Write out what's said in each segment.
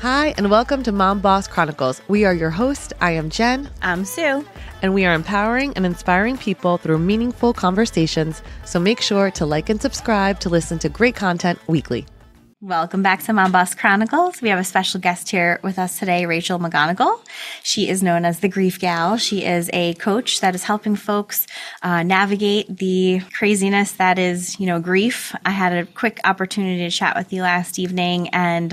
Hi, and welcome to Mom Boss Chronicles. We are your host. I am Jen. I'm Sue. And we are empowering and inspiring people through meaningful conversations. So make sure to like and subscribe to listen to great content weekly. Welcome back to Mom Boss Chronicles. We have a special guest here with us today, Rachel McGonigle. She is known as the Grief Gal. She is a coach that is helping folks navigate the craziness that is, grief. I had a quick opportunity to chat with you last evening and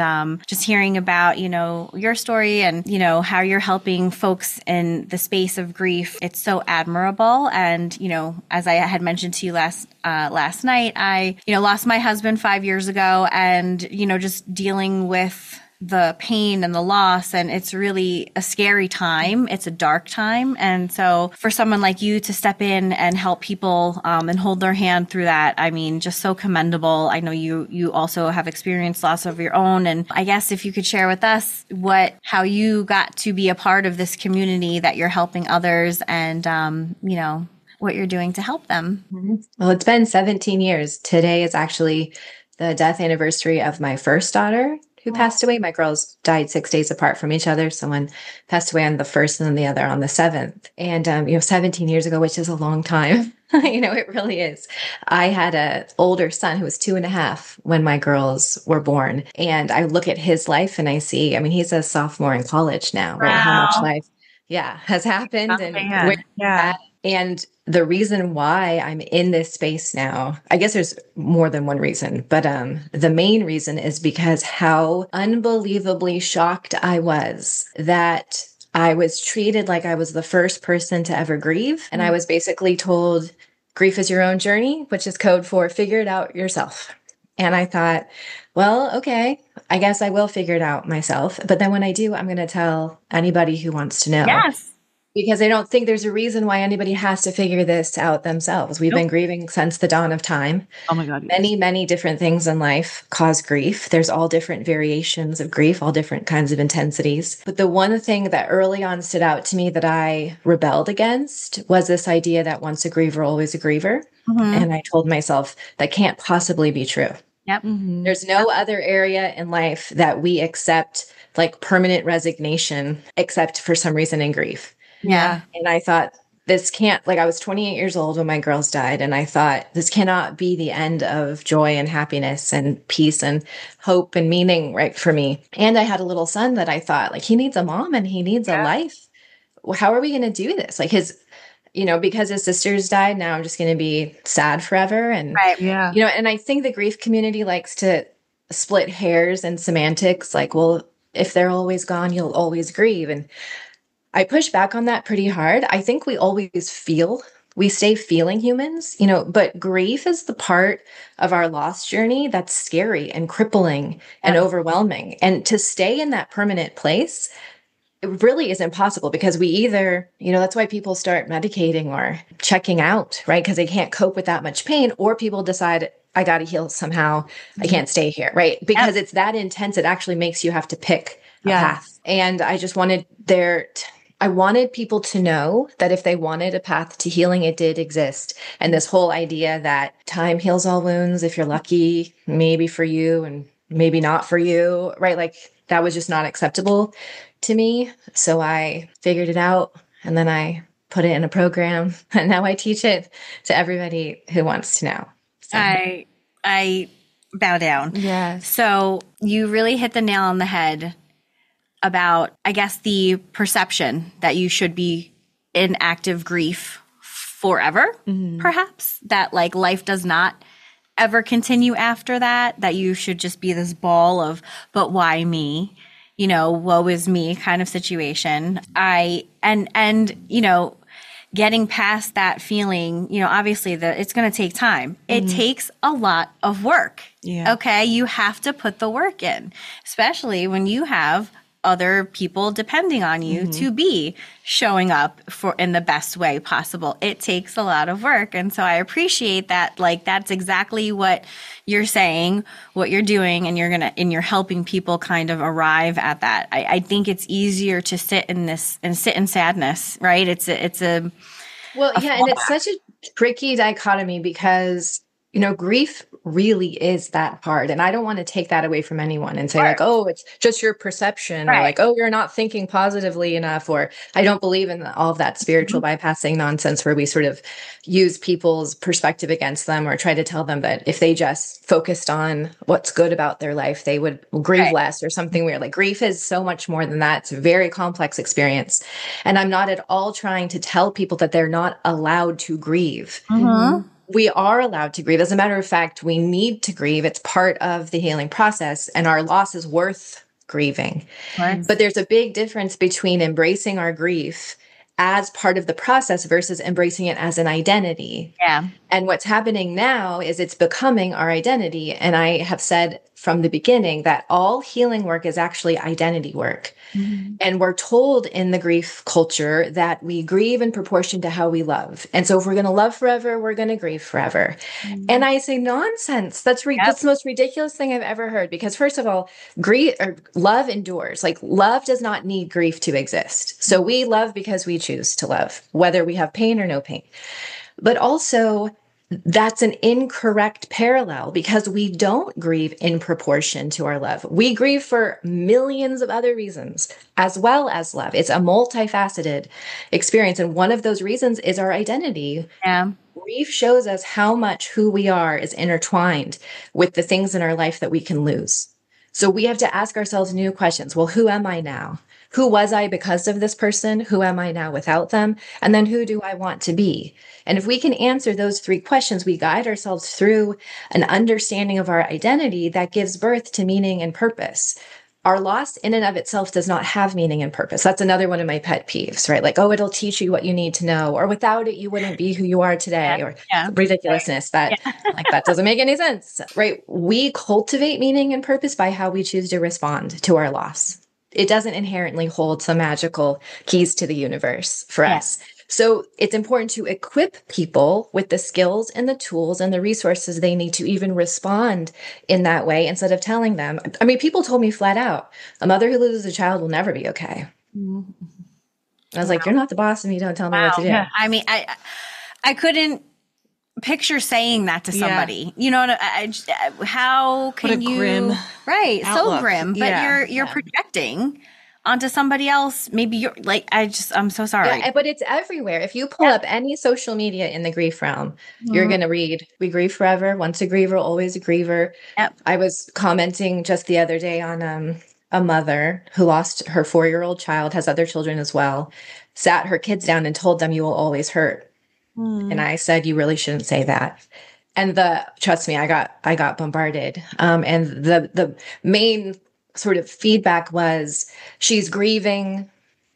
just hearing about, your story and, how you're helping folks in the space of grief. It's so admirable. And, as I had mentioned to you last night, I, lost my husband 5 years ago and, just dealing with the pain and the loss. And it's really a scary time. It's a dark time. And so for someone like you to step in and help people and hold their hand through that, I mean, just so commendable. I know you also have experienced loss of your own. And I guess if you could share with us how you got to be a part of this community that you're helping others and, what you're doing to help them. Well, it's been 17 years. Today is actually the death anniversary of my first daughter who passed away. My girls died 6 days apart from each other. So one passed away on the 1st and then the other on the 7th. And, 17 years ago, which is a long time, it really is. I had an older son who was 2.5 when my girls were born. And I look at his life and I see, he's a sophomore in college now, right? Wow. How much life, has happened. And the reason why I'm in this space now, I guess there's more than one reason, but the main reason is because how unbelievably shocked I was that I was treated like I was the first person to ever grieve. And I was basically told, grief is your own journey, which is code for figure it out yourself. And I thought, well, okay, I guess I will figure it out myself. But then when I do, I'm going to tell anybody who wants to know. Yes. Because I don't think there's a reason why anybody has to figure this out themselves. We've been grieving since the dawn of time. Oh my God. Yes. Many, many different things in life cause grief. There's all different variations of grief, all different kinds of intensities. But the one thing that early on stood out to me that I rebelled against was this idea that once a griever, always a griever. Mm-hmm. And I told myself that can't possibly be true. Yep. Mm-hmm. There's no other area in life that we accept like permanent resignation, except for some reason in grief. Yeah. And I thought this can't, I was 28 years old when my girls died. And I thought this cannot be the end of joy and happiness and peace and hope and meaning, right, for me. And I had a little son that I thought he needs a mom and he needs a life. Well, how are we going to do this? Because his sisters died, now I'm just going to be sad forever. And, and I think the grief community likes to split hairs and semantics. Well, if they're always gone, you'll always grieve. And I push back on that pretty hard. I think we always feel, we stay feeling humans, but grief is the part of our loss journey that's scary and crippling and overwhelming. And to stay in that permanent place, it really is impossible because we either, that's why people start medicating or checking out, right? Because they can't cope with that much pain, or people decide, I got to heal somehow. I can't stay here, right? Because it's that intense. It actually makes you have to pick a path. And I just wanted I wanted people to know that if they wanted a path to healing, it did exist. And this whole idea that time heals all wounds, if you're lucky, maybe for you and maybe not for you, right? That was just not acceptable to me. So I figured it out and then I put it in a program and now I teach it to everybody who wants to know. So. I bow down. Yeah. So you really hit the nail on the head about, I guess, the perception that you should be in active grief forever, perhaps, that life does not ever continue after that you should just be this ball of, but why me? Woe is me kind of situation. Getting past that feeling, obviously it's going to take time. It takes a lot of work. Yeah. Okay. You have to put the work in, especially when you have other people depending on you to be showing up in the best way possible. It takes a lot of work. And so I appreciate that. That's exactly what you're saying, what you're doing, and you're helping people kind of arrive at that. I think it's easier to sit in sadness, right? It's Well, yeah. And it's such a tricky dichotomy because grief really is that hard. And I don't want to take that away from anyone and say like, oh, it's just your perception, or like, oh, you're not thinking positively enough, or I don't believe in all of that spiritual bypassing nonsense where we sort of use people's perspective against them or try to tell them that if they just focused on what's good about their life, they would grieve less or something weird. Like grief is so much more than that. It's a very complex experience. And I'm not at all trying to tell people that they're not allowed to grieve. We are allowed to grieve. As a matter of fact, we need to grieve. It's part of the healing process, and our loss is worth grieving. But there's a big difference between embracing our grief as part of the process versus embracing it as an identity. And what's happening now is it's becoming our identity. And I have said from the beginning that all healing work is actually identity work. And we're told in the grief culture that we grieve in proportion to how we love. And so if we're going to love forever, we're going to grieve forever. And I say nonsense. That's the most ridiculous thing I've ever heard. Because first of all, love endures. Like love does not need grief to exist. So we love because we choose to love, whether we have pain or no pain. But also, that's an incorrect parallel because we don't grieve in proportion to our love. We grieve for millions of other reasons as well as love. It's a multifaceted experience. And one of those reasons is our identity. Grief shows us how much who we are is intertwined with the things in our life that we can lose. So we have to ask ourselves new questions. Well, who am I now? Who was I because of this person? Who am I now without them? And then who do I want to be? And if we can answer those three questions, we guide ourselves through an understanding of our identity that gives birth to meaning and purpose. Our loss in and of itself does not have meaning and purpose. That's another one of my pet peeves, right? Like, oh, it'll teach you what you need to know, or without it, you wouldn't be who you are today, or ridiculousness that that doesn't make any sense, right? We cultivate meaning and purpose by how we choose to respond to our loss. It doesn't inherently hold some magical keys to the universe for us. So it's important to equip people with the skills and the tools and the resources they need to even respond in that way instead of telling them. I mean, people told me flat out, a mother who loses a child will never be okay. I was like, you're not the boss and you don't tell me what to do. I mean, I couldn't picture saying that to somebody. You know, how can you? Grim outlook. So grim. But you're projecting onto somebody else. Maybe you're like, I'm so sorry. But it's everywhere. If you pull up any social media in the grief realm, you're going to read, we grieve forever. Once a griever, always a griever. I was commenting just the other day on a mother who lost her 4-year-old child, has other children as well, sat her kids down and told them, you will always hurt. And I said, you really shouldn't say that. And trust me, I got bombarded. And the main sort of feedback was, she's grieving,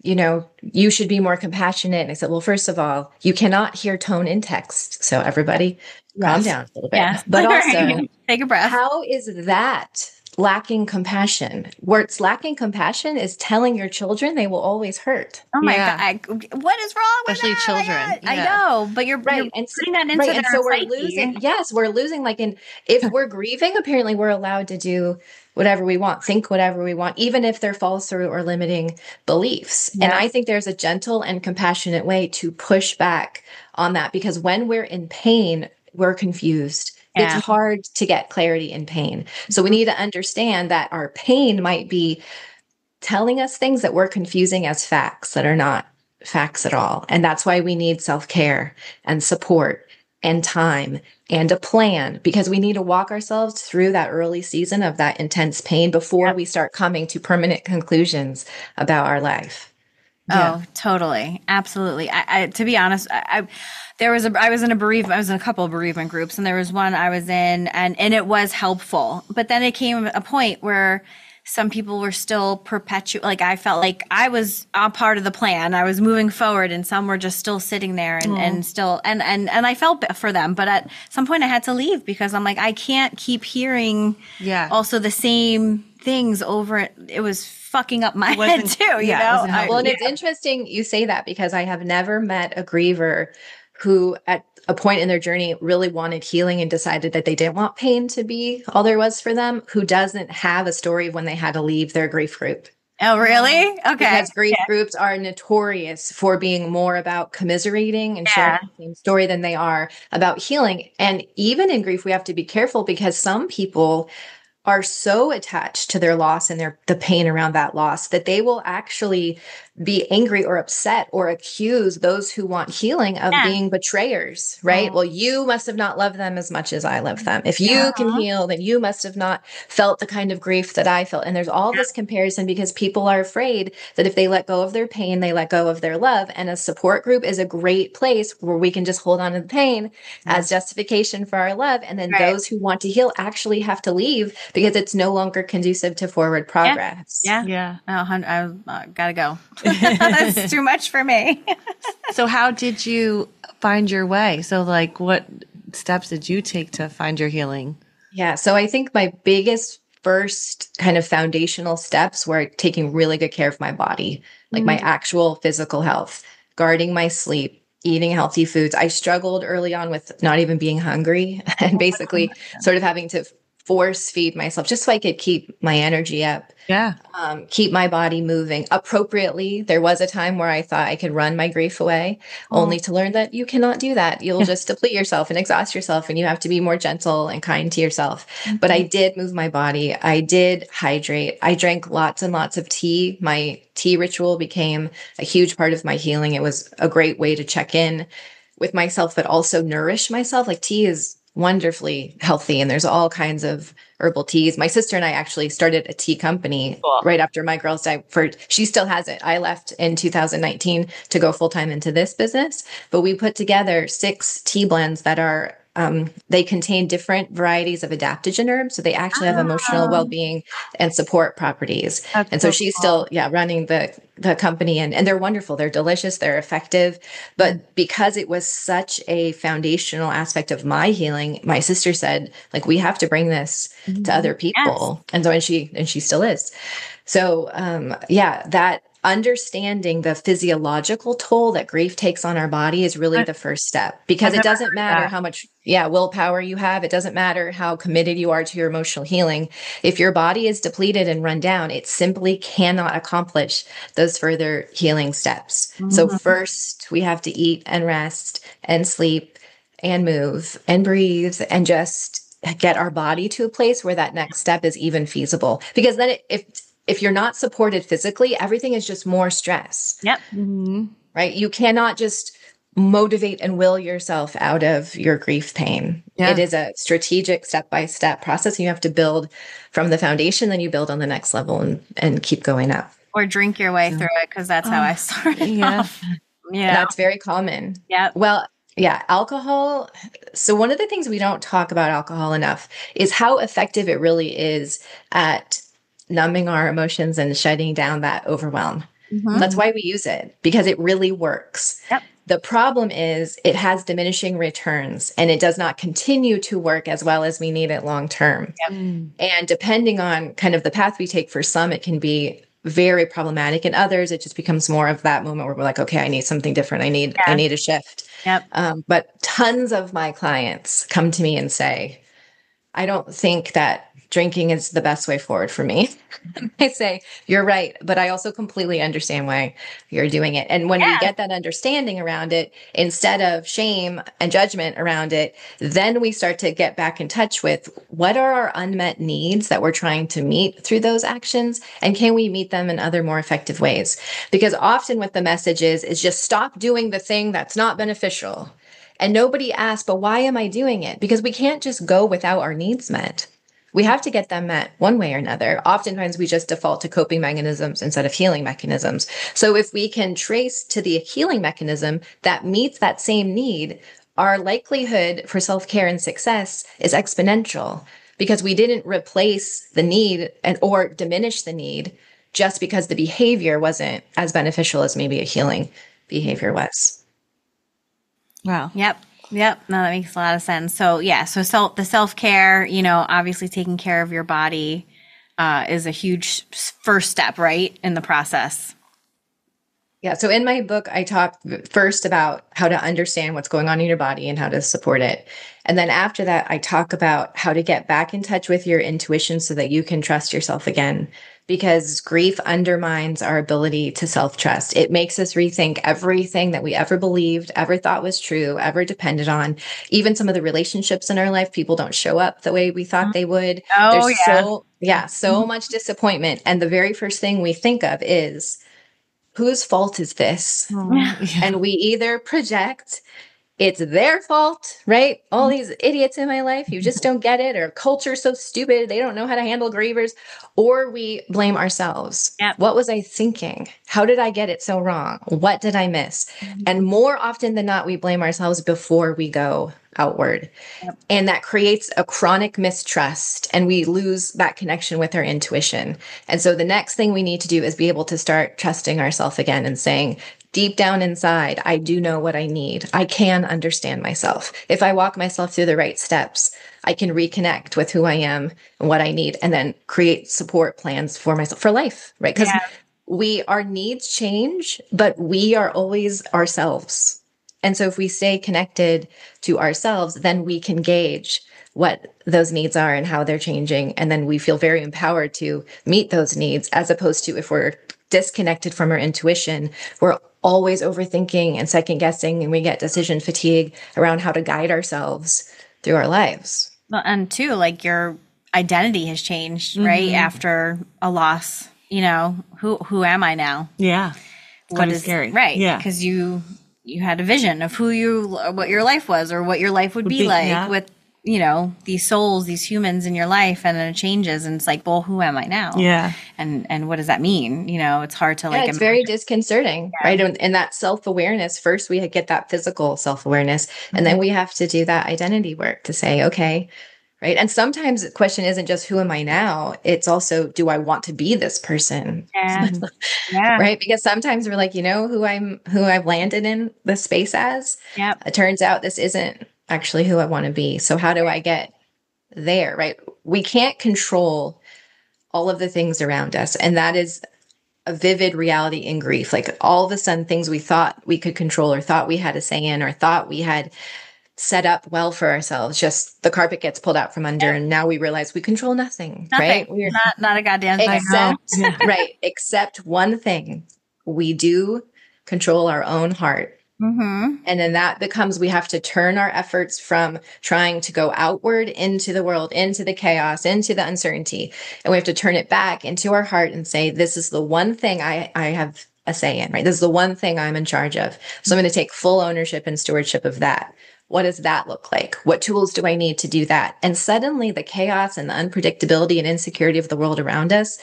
you should be more compassionate. And I said, well, first of all, you cannot hear tone in text. So everybody calm down a little bit. But also, take a breath. How is that lacking compassion? Where it's lacking compassion is telling your children they will always hurt. Oh my God. What is wrong with especially that? children? I know, but you're putting that into their so we're psyche. losing. Yes, we're losing. If we're grieving, apparently we're allowed to do whatever we want, think whatever we want, even if they're false or limiting beliefs. And I think there's a gentle and compassionate way to push back on that, because when we're in pain, we're confused. It's hard to get clarity in pain. So we need to understand that our pain might be telling us things that we're confusing as facts that are not facts at all. And that's why we need self-care and support and time and a plan, because we need to walk ourselves through that early season of that intense pain before we start coming to permanent conclusions about our life. Oh, totally. Absolutely. I to be honest, I was in a couple of bereavement groups, and there was one I was in and it was helpful. But then it came a point where some people were still I felt like I was a part of the plan. I was moving forward, and some were just still sitting there and still, and I felt for them. But at some point I had to leave, because I'm like, I can't keep hearing also the same things over. It was fucking up my head too, you know? And it's interesting you say that, because I have never met a griever who at a point in their journey really wanted healing and decided that they didn't want pain to be all there was for them, who doesn't have a story of when they had to leave their grief group. Oh, really? Okay. Because grief Yeah. groups are notorious for being more about commiserating and sharing the same story than they are about healing. And even in grief, we have to be careful because some people are so attached to their loss and the pain around that loss that they will actually be angry or upset or accuse those who want healing of being betrayers, right? Well, you must have not loved them as much as I love them. If you can heal, then you must have not felt the kind of grief that I felt. And there's all this comparison because people are afraid that if they let go of their pain, they let go of their love. And a support group is a great place where we can just hold on to the pain as justification for our love. And then those who want to heal actually have to leave because it's no longer conducive to forward progress. Yeah. Oh, I gotta go. That's too much for me. So how did you find your way? So like what steps did you take to find your healing? Yeah. So I think my biggest first kind of foundational steps were taking really good care of my body, like my actual physical health, guarding my sleep, eating healthy foods. I struggled early on with not even being hungry and basically sort of having to force feed myself just so I could keep my energy up. Yeah. Keep my body moving appropriately. There was a time where I thought I could run my grief away, only to learn that you cannot do that. You'll just deplete yourself and exhaust yourself, and you have to be more gentle and kind to yourself. But I did move my body. I did hydrate. I drank lots and lots of tea. My tea ritual became a huge part of my healing. It was a great way to check in with myself, but also nourish myself. Like tea is wonderfully healthy and there's all kinds of herbal teas. My sister and I actually started a tea company right after my girls died. She still has it. I left in 2019 to go full-time into this business, but we put together 6 tea blends that are they contain different varieties of adaptogen herbs. So they actually have emotional well-being and support properties. And so she's still, running the company and they're wonderful. They're delicious. They're effective. But because it was such a foundational aspect of my healing, my sister said, like, we have to bring this to other people. And so, and she still is. So, that understanding the physiological toll that grief takes on our body is really the first step, because it doesn't matter how much willpower you have. It doesn't matter how committed you are to your emotional healing. If your body is depleted and run down, it simply cannot accomplish those further healing steps. So first we have to eat and rest and sleep and move and breathe and just get our body to a place where that next step is even feasible. Because then if you're not supported physically, everything is just more stress. Yep. Right? You cannot just motivate and will yourself out of your grief pain. It is a strategic step-by-step process. You have to build from the foundation, then you build on the next level and keep going up. Or drink your way through it, because that's how I started off. Yeah. That's very common. Yeah. Well, alcohol. So one of the things we don't talk about alcohol enough is how effective it really is at numbing our emotions and shutting down that overwhelm. That's why we use it, because it really works. Yep. The problem is it has diminishing returns and it does not continue to work as well as we need it long term. Yep. And depending on kind of the path we take, for some, it can be very problematic. In others, it just becomes more of that moment where we're like, okay, I need something different. I need a shift. Yep. But tons of my clients come to me and say, I don't think that drinking is the best way forward for me. I say, you're right, but I also completely understand why you're doing it. And when we get that understanding around it, instead of shame and judgment around it, then we start to get back in touch with what are our unmet needs that we're trying to meet through those actions, and can we meet them in other more effective ways? Because often what the message is just stop doing the thing that's not beneficial. And nobody asks, but why am I doing it? Because we can't just go without our needs met. We have to get them met one way or another. Oftentimes we just default to coping mechanisms instead of healing mechanisms. So if we can trace to the healing mechanism that meets that same need, our likelihood for self-care and success is exponential, because we didn't replace the need or diminish the need just because the behavior wasn't as beneficial as maybe a healing behavior was. Wow. Yep. No, that makes a lot of sense. So the self-care, obviously taking care of your body is a huge first step, right, in the process. Yeah. So in my book, I talk first about how to understand what's going on in your body and how to support it. And then after that, I talk about how to get back in touch with your intuition so that you can trust yourself again. Because grief undermines our ability to self trust. It makes us rethink everything that we ever believed, ever thought was true, ever depended on. Even some of the relationships in our life, people don't show up the way we thought they would. Oh, There's yeah. so much disappointment. And the very first thing we think of is, whose fault is this? And we either project it's their fault, right? All these idiots in my life, you just don't get it, or culture's so stupid, they don't know how to handle grievers, or we blame ourselves. Yep. What was I thinking? How did I get it so wrong? What did I miss? And more often than not, we blame ourselves before we go outward. Yep. And that creates a chronic mistrust, and we lose that connection with our intuition. And so the next thing we need to do is be able to start trusting ourselves again and saying, deep down inside, I do know what I need. I can understand myself. If I walk myself through the right steps, I can reconnect with who I am and what I need, and then create support plans for myself for life, right? Because our needs change, but we are always ourselves. And so if we stay connected to ourselves, then we can gauge what those needs are and how they're changing. And then we feel very empowered to meet those needs, as opposed to if we're disconnected from our intuition, we're always overthinking and second guessing, and we get decision fatigue around how to guide ourselves through our lives. Well, and too, like your identity has changed, right? After a loss, who am I now? Yeah. It's What kind of is scary. right? Yeah. Because you had a vision of what your life was, or what your life would be like with, these souls, these humans in your life, and then it changes, and it's like, well, who am I now? Yeah. And what does that mean? It's hard to It's very disconcerting, right? And that self-awareness, first we get that physical self-awareness, and then we have to do that identity work to say, okay, right? And sometimes the question isn't just who am I now? It's also, do I want to be this person? Yeah. Right? Because sometimes we're like, who I've landed in the space as. Yep. It turns out this isn't actually who I want to be. So how do I get there? Right? We can't control all of the things around us, and that is a vivid reality in grief. Like all of a sudden, things we thought we could control, or thought we had a say in, or thought we had set up well for ourselves, just the carpet gets pulled out from under, and now we realize we control nothing. Right? We're not a goddamn thing. Except one thing: we do control our own heart. And then that becomes, we have to turn our efforts from trying to go outward into the world, into the chaos, into the uncertainty. And we have to turn it back into our heart and say, this is the one thing I have a say in, right? This is the one thing I'm in charge of. So I'm going to take full ownership and stewardship of that. What does that look like? What tools do I need to do that? And suddenly the chaos and the unpredictability and insecurity of the world around us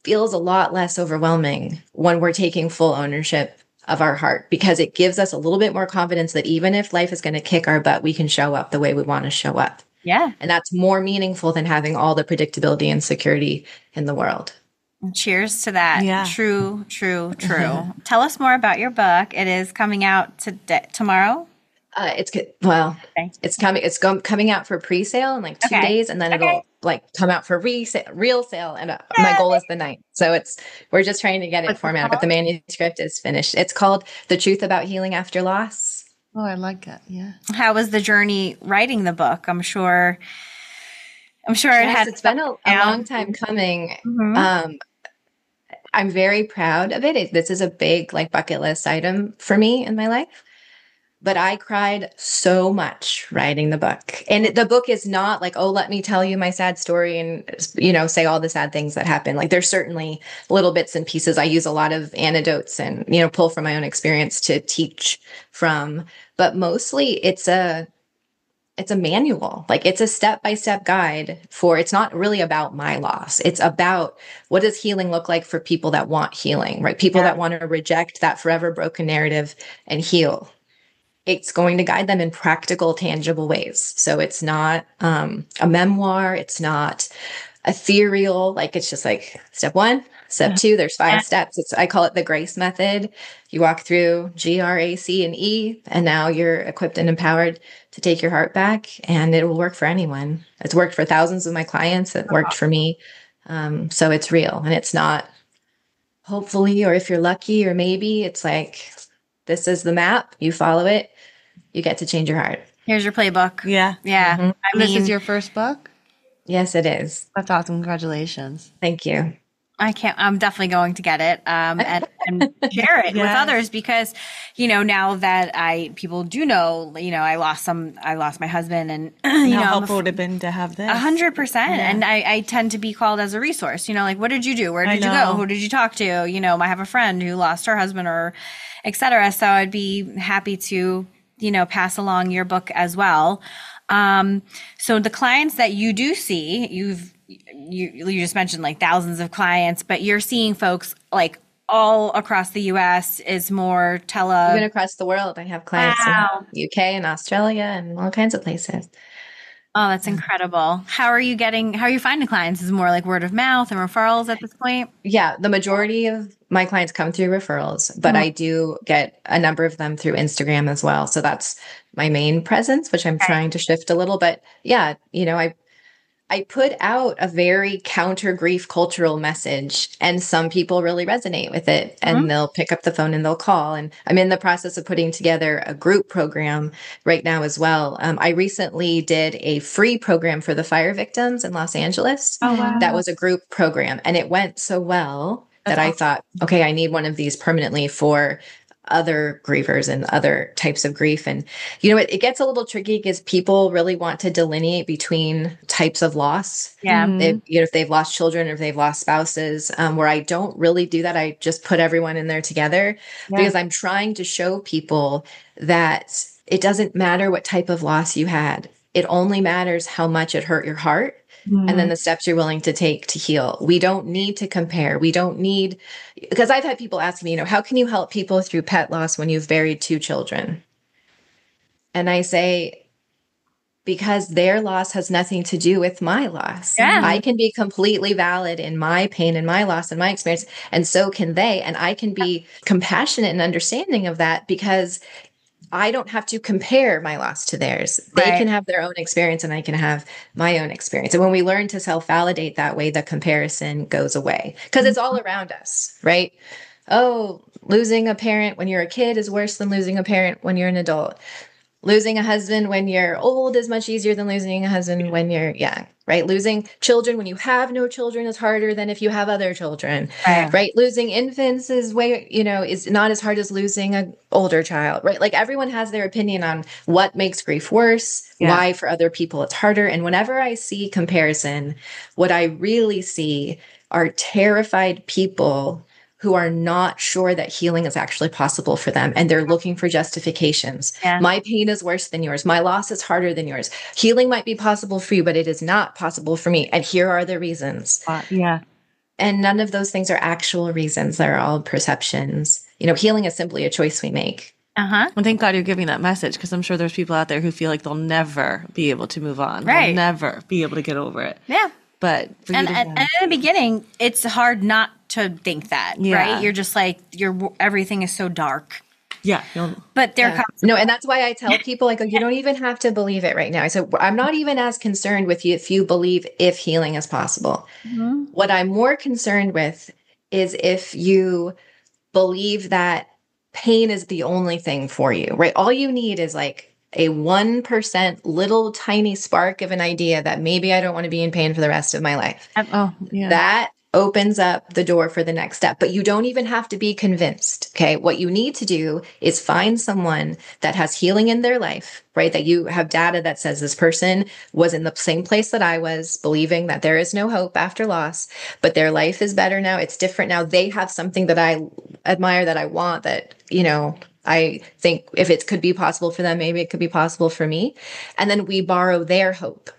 feels a lot less overwhelming when we're taking full ownership of our heart, because it gives us a little bit more confidence that even if life is going to kick our butt, we can show up the way we want to show up. Yeah. And that's more meaningful than having all the predictability and security in the world. Cheers to that. Yeah. True. Tell us more about your book. It is coming out tomorrow. It's coming out for pre-sale in like 2 days, and then it'll come out for real sale. And my goal is the 9th. So we're just trying to get it formatted, but the manuscript is finished. It's called The Truth About Healing After Loss. Oh, I like it. Yeah. How was the journey writing the book? I'm sure it's been a long time coming. I'm very proud of it. This is a big bucket list item for me in my life. But I cried so much writing the book. And the book is not like, oh, let me tell you my sad story and, say all the sad things that happen. Like there's certainly little bits and pieces. I use a lot of anecdotes and, pull from my own experience to teach from. But mostly it's a manual. Like it's a step-by-step guide it's not really about my loss. It's about what does healing look like for people that want healing, right? People that want to reject that forever broken narrative and heal. It's going to guide them in practical, tangible ways. So it's not a memoir. It's not ethereal. It's just step 1, step 2. There's 5 steps. I call it the GRACE method. You walk through G, R, A, C, and E, and now you're equipped and empowered to take your heart back, and it will work for anyone. It's worked for thousands of my clients. It worked for me. So it's real, and it's not hopefully, or if you're lucky, or maybe it's like, this is the map, you follow it, you get to change your heart. Here's your playbook. Yeah. Yeah. Mhm. I This mean, is your first book? Yes, it is. That's awesome. Congratulations. Thank you. I'm definitely going to get it and share it with Yes. others because, now that people do know, I lost my husband and, How helpful would it have been to have this? 100%. And I tend to be called as a resource, like, what did you do? Where did you go? Who did you talk to? I have a friend who lost her husband or et cetera. So I'd be happy to, pass along your book as well. So the clients that you do see, you just mentioned like thousands of clients, but you're seeing folks like all across the US is more Even across the world. I have clients in the UK and Australia and all kinds of places. Oh, that's incredible. How are you finding clients? Is it more like word of mouth and referrals at this point? Yeah, the majority of my clients come through referrals, but I do get a number of them through Instagram as well. So that's my main presence, which I'm trying to shift a little. But yeah, I put out a very counter grief cultural message, and some people really resonate with it, and they'll pick up the phone and they'll call. And I'm in the process of putting together a group program right now as well. I recently did a free program for the fire victims in Los Angeles. Oh, wow. That was a group program, and it went so well that I thought, okay, I need one of these permanently for other grievers and other types of grief. And it gets a little tricky because people really want to delineate between types of loss. Yeah. If they've lost children or if they've lost spouses, where I don't really do that. I just put everyone in there together because I'm trying to show people that it doesn't matter what type of loss you had. It only matters how much it hurt your heart. And then the steps you're willing to take to heal. We don't need to compare. We don't need, because I've had people ask me, how can you help people through pet loss when you've buried 2 children? And I say, because their loss has nothing to do with my loss. Yeah. I can be completely valid in my pain and my loss and my experience, and so can they. And I can be compassionate and understanding of that because I don't have to compare my loss to theirs. They can have their own experience and I can have my own experience. And when we learn to self-validate that way, the comparison goes away because it's all around us, right? Oh, losing a parent when you're a kid is worse than losing a parent when you're an adult. Losing a husband when you're old is much easier than losing a husband when you're young, right? Losing children when you have no children is harder than if you have other children, right? Losing infants is is not as hard as losing an older child, right? Like everyone has their opinion on what makes grief worse, why for other people it's harder. And whenever I see comparison, what I really see are terrified people who are not sure that healing is actually possible for them. And they're looking for justifications. Yeah. My pain is worse than yours. My loss is harder than yours. Healing might be possible for you, but it is not possible for me. And here are the reasons. And none of those things are actual reasons. They're all perceptions. Healing is simply a choice we make. Well, thank God you're giving that message because I'm sure there's people out there who feel like they'll never be able to move on. They'll never be able to get over it. Yeah. But and in the beginning, it's hard not to think that, right? You're just like, everything is so dark. Yeah. But there comes no, and that's why I tell people, I go, you don't even have to believe it right now. I said, I'm not even as concerned with you if you believe if healing is possible. What I'm more concerned with is if you believe that pain is the only thing for you, right? All you need is like a 1% little tiny spark of an idea that maybe I don't want to be in pain for the rest of my life. That opens up the door for the next step. But you don't even have to be convinced. Okay. What you need to do is find someone that has healing in their life, right? That you have data that says this person was in the same place that I was, believing that there is no hope after loss, but their life is better now. It's different now. They have something that I admire, that I want, that, I think if it could be possible for them, maybe it could be possible for me. And then we borrow their hope.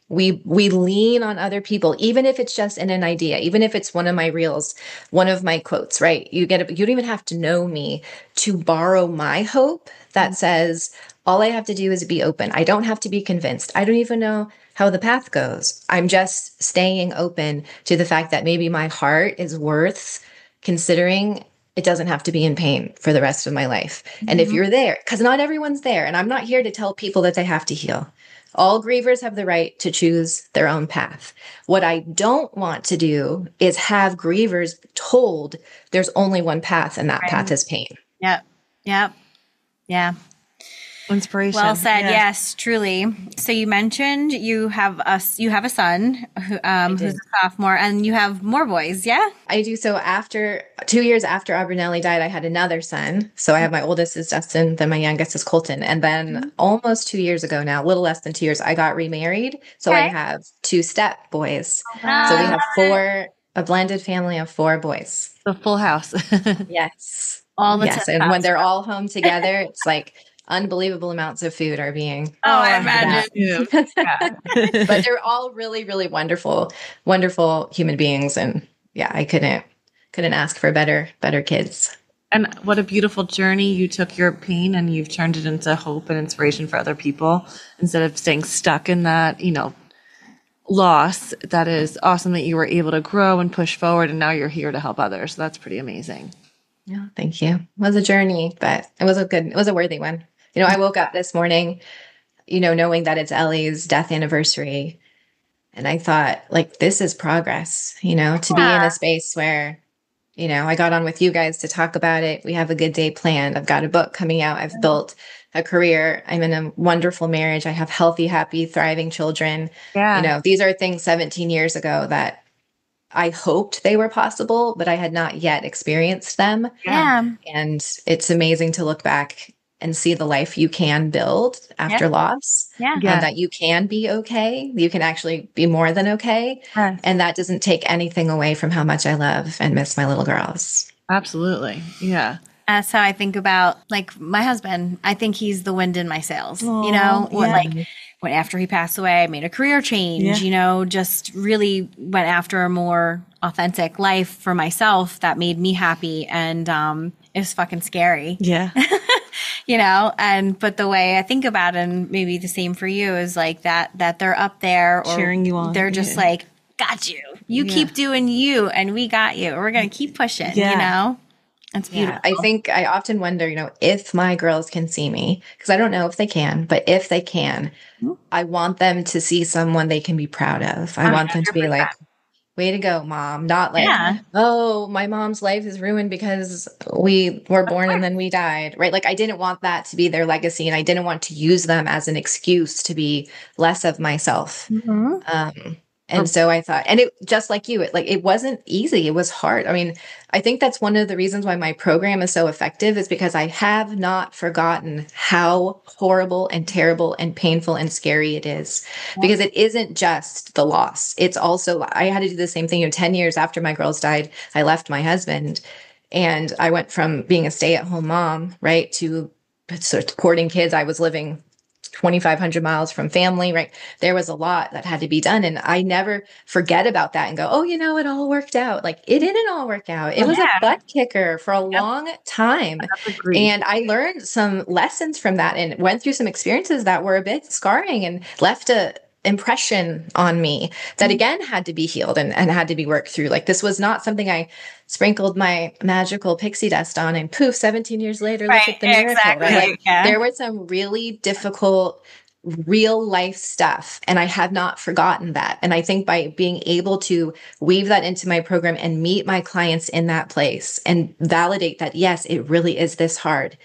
We lean on other people, even if it's just in an idea, even if it's one of my reels, one of my quotes, right? You don't even have to know me to borrow my hope that says, all I have to do is be open. I don't have to be convinced. I don't even know how the path goes. I'm just staying open to the fact that maybe my heart is worth considering. It doesn't have to be in pain for the rest of my life. And if you're there, because not everyone's there, and I'm not here to tell people that they have to heal. All grievers have the right to choose their own path. What I don't want to do is have grievers told there's only one path and that path is pain. Yep. Yep. Yeah. Inspiration. Well said. Yeah. Yes, truly. So you mentioned you have a son who's a sophomore, and you have more boys. Yeah. I do. So after 2 years after Abernelli died, I had another son. So I have my oldest is Justin, then my youngest is Colton. And then almost 2 years ago now, a little less than 2 years, I got remarried. So I have 2 step boys. So we have a blended family of 4 boys. The full house. Yes. All the yes. And when they're all home together, it's like unbelievable amounts of food are being. Oh, I imagine. But they're all really, really wonderful, wonderful human beings. And yeah, I couldn't ask for better kids. And what a beautiful journey. You took your pain and you've turned it into hope and inspiration for other people instead of staying stuck in that, loss. That is awesome that you were able to grow and push forward, and now you're here to help others. So that's pretty amazing. Yeah, thank you. It was a journey, but it was a worthy one. I woke up this morning, knowing that it's Ellie's death anniversary. And I thought, like, this is progress, to be in a space where, I got on with you guys to talk about it. We have a good day planned. I've got a book coming out. I've built a career. I'm in a wonderful marriage. I have healthy, happy, thriving children. Yeah. These are things 17 years ago that I hoped they were possible, but I had not yet experienced them. Yeah. And it's amazing to look back and see the life you can build after loss. Yeah. And that you can be okay. You can actually be more than okay. Yes. And that doesn't take anything away from how much I love and miss my little girls. Absolutely. Yeah. That's how I think about, like, my husband. I think he's the wind in my sails. When after he passed away, I made a career change, just really went after a more authentic life for myself that made me happy. And it was fucking scary. Yeah. But the way I think about it, and maybe the same for you, is like that they're up there or cheering you on. They're just like, got you. You keep doing you, and we got you. We're going to keep pushing, That's beautiful. I think I often wonder, if my girls can see me, because I don't know if they can, but if they can, I want them to see someone they can be proud of. I want them to be like, way to go, mom. Not like, oh, my mom's life is ruined because we were born and then we died, right? Like, I didn't want that to be their legacy, and I didn't want to use them as an excuse to be less of myself. And so I thought, and it just like you, it wasn't easy. It was hard. I mean, I think that's one of the reasons why my program is so effective, is because I have not forgotten how horrible and terrible and painful and scary it is. Because it isn't just the loss. It's also, I had to do the same thing. 10 years after my girls died, I left my husband, and I went from being a stay-at-home mom, right, to supporting kids. I was living 2,500 miles from family, right? There was a lot that had to be done. And I never forget about that and go, oh, it all worked out. Like, it didn't all work out. It was a butt kicker for a long time. And I learned some lessons from that and went through some experiences that were a bit scarring and left a impression on me that again had to be healed and had to be worked through. Like, this was not something I sprinkled my magical pixie dust on and poof, 17 years later, look at the miracle. Exactly. Right? There was some really difficult real life stuff, and I have not forgotten that. And I think by being able to weave that into my program and meet my clients in that place and validate that, yes, it really is this hard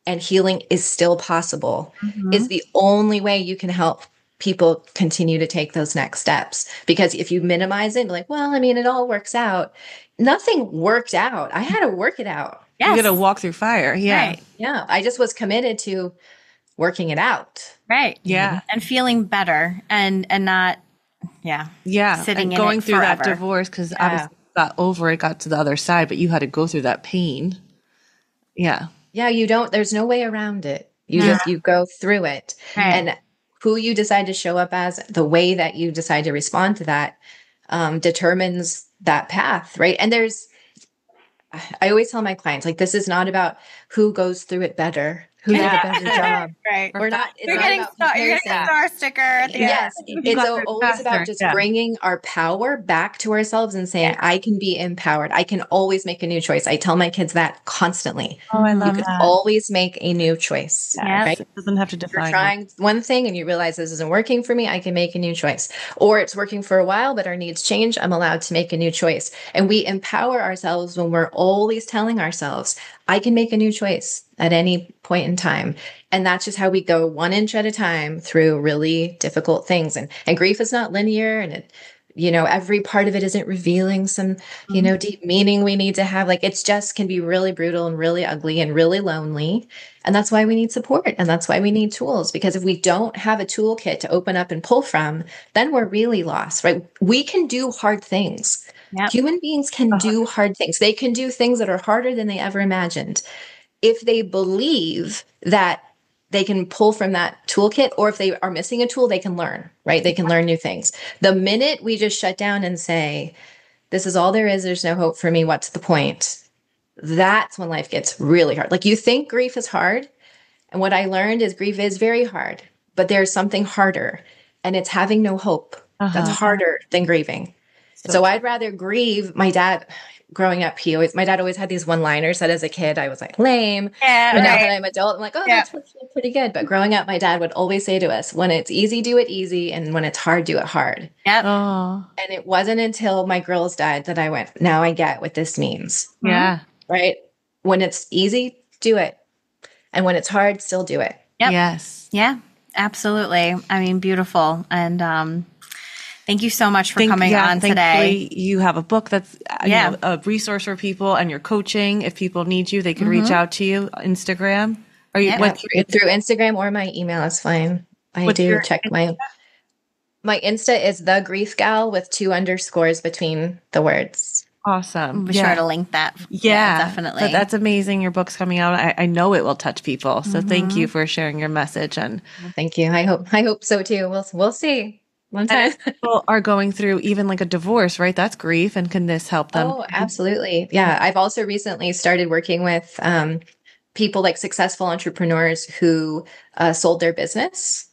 and healing is still possible, is the only way you can help people continue to take those next steps. Because if you minimize it, like, well, I mean, it all works out. Nothing worked out. I had to work it out. Yes. You got to walk through fire. Yeah. Right. Yeah. I just was committed to working it out. Right. Yeah. And feeling better and not, sitting and going in it through forever. that divorce, because obviously you got over it, got to the other side, but you had to go through that pain. Yeah. Yeah. There's no way around it. You go through it. Right. And who you decide to show up as, the way that you decide to respond to that, determines that path, right? And I always tell my clients, like, this is not about who goes through it better, who did a better job. Right. We're not, it's You're not getting about you're getting a comparison. star sticker at the Yes, end. it's got there always about faster. just Yeah. bringing our power back to ourselves and saying, I can be empowered. I can always make a new choice. I tell my kids that constantly. Oh, I love You can that. always make a new choice. Yes, Right? it doesn't have to You're define you. trying one thing and you realize this isn't working for me, I can make a new choice. Or it's working for a while, but our needs change. I'm allowed to make a new choice. And we empower ourselves when we're always telling ourselves, I can make a new choice at any point in time. And that's just how we go 1 inch at a time through really difficult things. And grief is not linear, and it, every part of it isn't revealing some, deep meaning we need to have. Like, it's just can be really brutal and really ugly and really lonely. And that's why we need support. And that's why we need tools, because if we don't have a toolkit to open up and pull from, then we're really lost, right? We can do hard things. Yep. Human beings can do hard things. They can do things that are harder than they ever imagined. If they believe that they can pull from that toolkit, or if they are missing a tool, they can learn, right? They can learn new things. The minute we just shut down and say, this is all there is, there's no hope for me, what's the point? That's when life gets really hard. Like, you think grief is hard. And what I learned is grief is very hard, but there's something harder, and it's having no hope. That's harder than grieving. So I'd rather grieve. My dad, growing up, my dad always had these one-liners that as a kid I was like, lame. Yeah, but now that I'm adult, I'm like, oh, that's pretty good. But growing up, my dad would always say to us, when it's easy, do it easy. And when it's hard, do it hard. Yep. Oh, And it wasn't until my girls died that I went, now I get what this means. yeah. Right? When it's easy, do it. And when it's hard, still do it. Yep. Yes. Yeah, absolutely. I mean, beautiful. And thank you so much for coming on today. Thankfully, you have a book that's a resource for people, and you're coaching. If people need you, they could reach out to you. Instagram. Are you through Instagram, or my email is fine. I do check my Insta is the Grief Gal with 2 underscores between the words. Awesome. Be sure to link that. Yeah, definitely. But that's amazing. Your book's coming out. I know it will touch people. So thank you for sharing your message. And thank you. I hope so too. We'll see. One time. People are going through even like a divorce, right? That's grief. And can this help them? Oh, absolutely. Yeah. I've also recently started working with people like successful entrepreneurs who sold their business,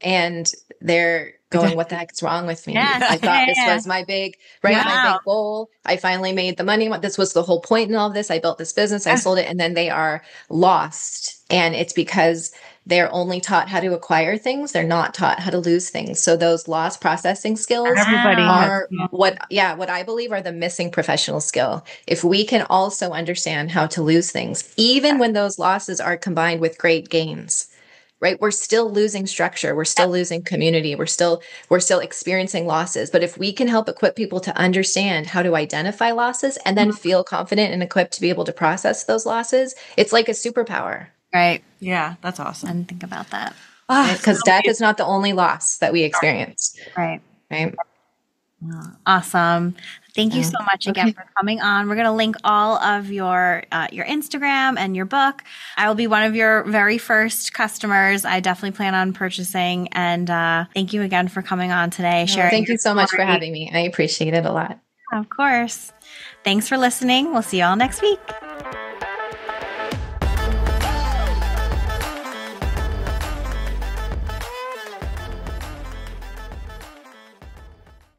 and they're going, what the heck is wrong with me? Yes. I thought this was my big, my big goal. I finally made the money. This was the whole point in all of this. I built this business, I sold it, and then they are lost. And it's because they're only taught how to acquire things. They're not taught how to lose things. So those loss processing skills are what I believe are the missing professional skill. If we can also understand how to lose things, even when those losses are combined with great gains, right? We're still losing structure. We're still losing community. We're still experiencing losses. But if we can help equip people to understand how to identify losses and then feel confident and equipped to be able to process those losses, it's like a superpower. Right. Yeah, that's awesome. I didn't think about that. Because death is not the only loss that we experience. Right. Right. Awesome. Thank you so much again for coming on. We're going to link all of your Instagram and your book. I will be one of your very first customers. I definitely plan on purchasing. And thank you again for coming on today. Sharing. Thank you so much for having me. I appreciate it a lot. Of course. Thanks for listening. We'll see you all next week.